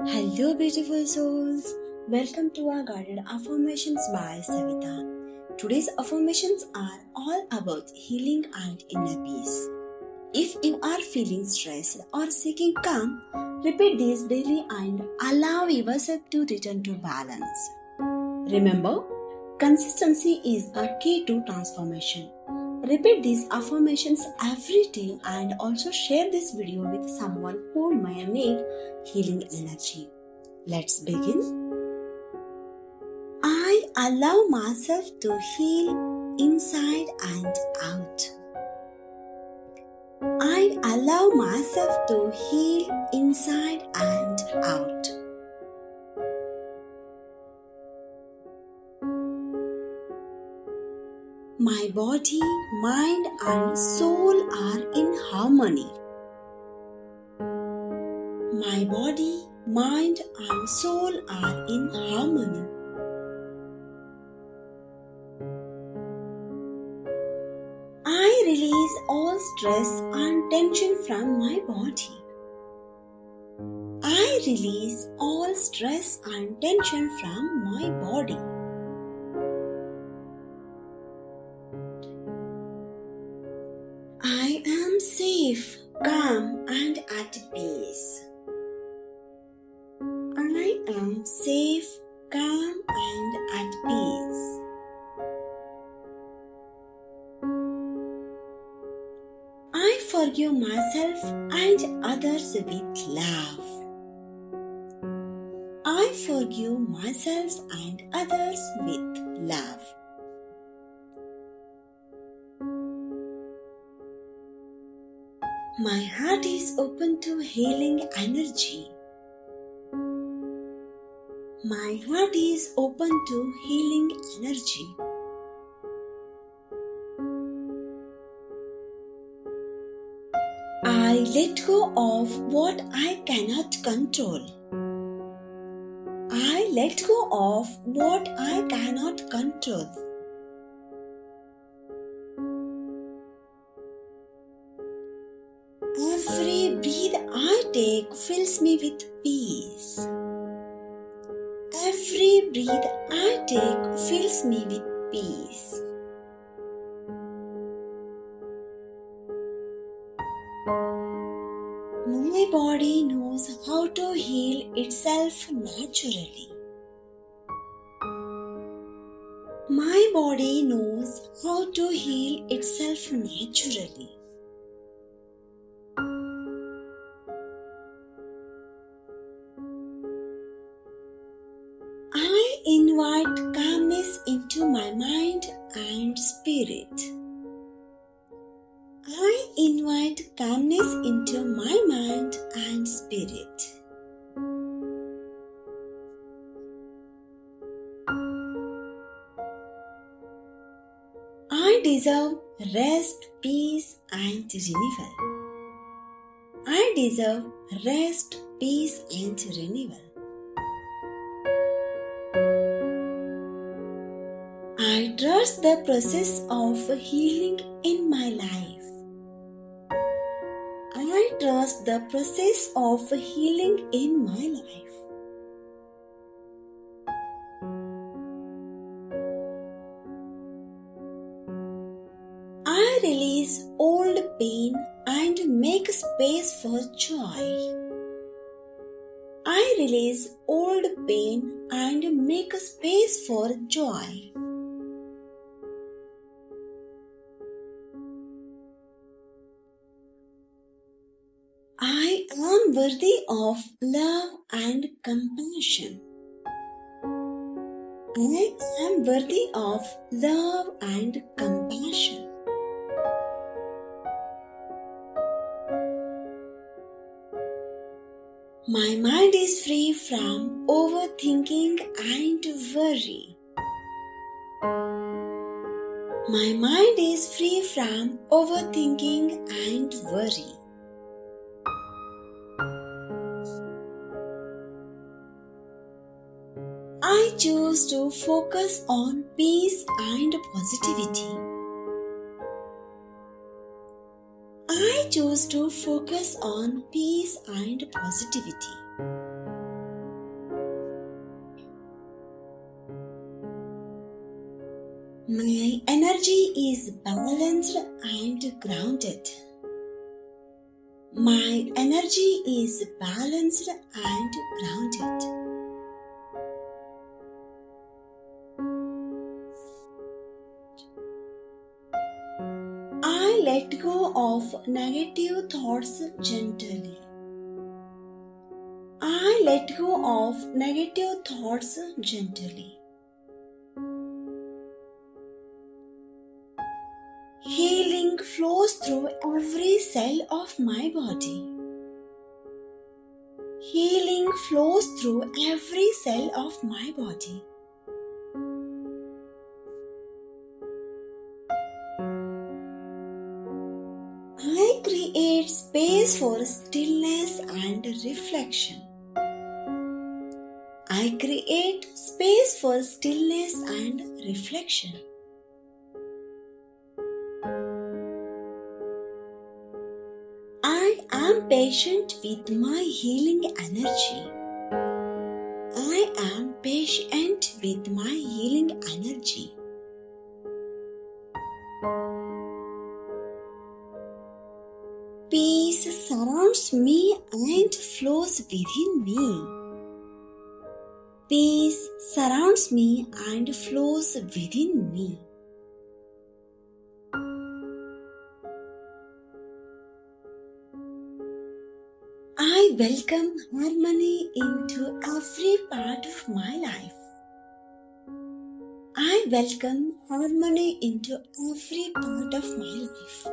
Hello, beautiful souls. Welcome to our guided affirmations by Savita. Today's affirmations are all about healing and inner peace. If you are feeling stressed or seeking calm, repeat these daily and allow yourself to return to balance. Remember, consistency is a key to transformation. Repeat these affirmations every day and also share this video with someone who may need healing energy. Let's begin. I allow myself to heal inside and out. I allow myself to heal inside and out. My body, mind and soul are in harmony. My body, mind and soul are in harmony. I release all stress and tension from my body. I release all stress and tension from my body. I am safe, calm and at peace. I am safe, calm and at peace. I forgive myself and others with love. I forgive myself and others with love. My heart is open to healing energy. My heart is open to healing energy. I let go of what I cannot control. I let go of what I cannot control. Every breath I take fills me with peace. Every breath I take fills me with peace. My body knows how to heal itself naturally. My body knows how to heal itself naturally. I invite calmness into my mind and spirit. I invite calmness into my mind and spirit. I deserve rest, peace and renewal. I deserve rest, peace and renewal. I trust the process of healing in my life. I trust the process of healing in my life. I release old pain and make space for joy. I release old pain and make space for joy. I am worthy of love and compassion. I am worthy of love and compassion. My mind is free from overthinking and worry. My mind is free from overthinking and worry. I choose to focus on peace and positivity. I choose to focus on peace and positivity. My energy is balanced and grounded. My energy is balanced and grounded. I let go of negative thoughts gently. I let go of negative thoughts gently. Healing flows through every cell of my body. Healing flows through every cell of my body. I create space for stillness and reflection. I create space for stillness and reflection. I am patient with my healing energy. I am patient with my healing energy. Peace surrounds me and flows within me. Peace surrounds me and flows within me. I welcome harmony into every part of my life. I welcome harmony into every part of my life.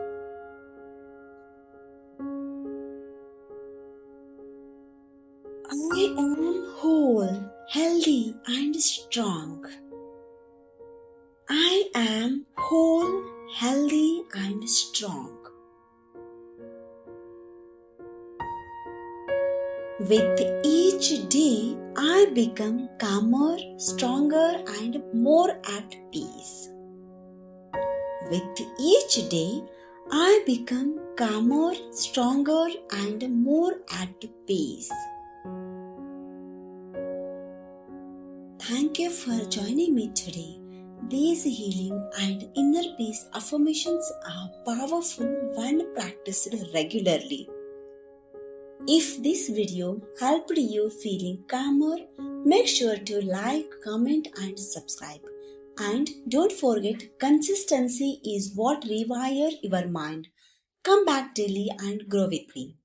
I am whole, healthy, and strong. I am whole, healthy, and strong. With each day, I become calmer, stronger, and more at peace. With each day, I become calmer, stronger, and more at peace. Thank you for joining me today. These healing and inner peace affirmations are powerful when practiced regularly. If this video helped you feeling calmer, make sure to like, comment and subscribe. And don't forget, consistency is what rewires your mind. Come back daily and grow with me.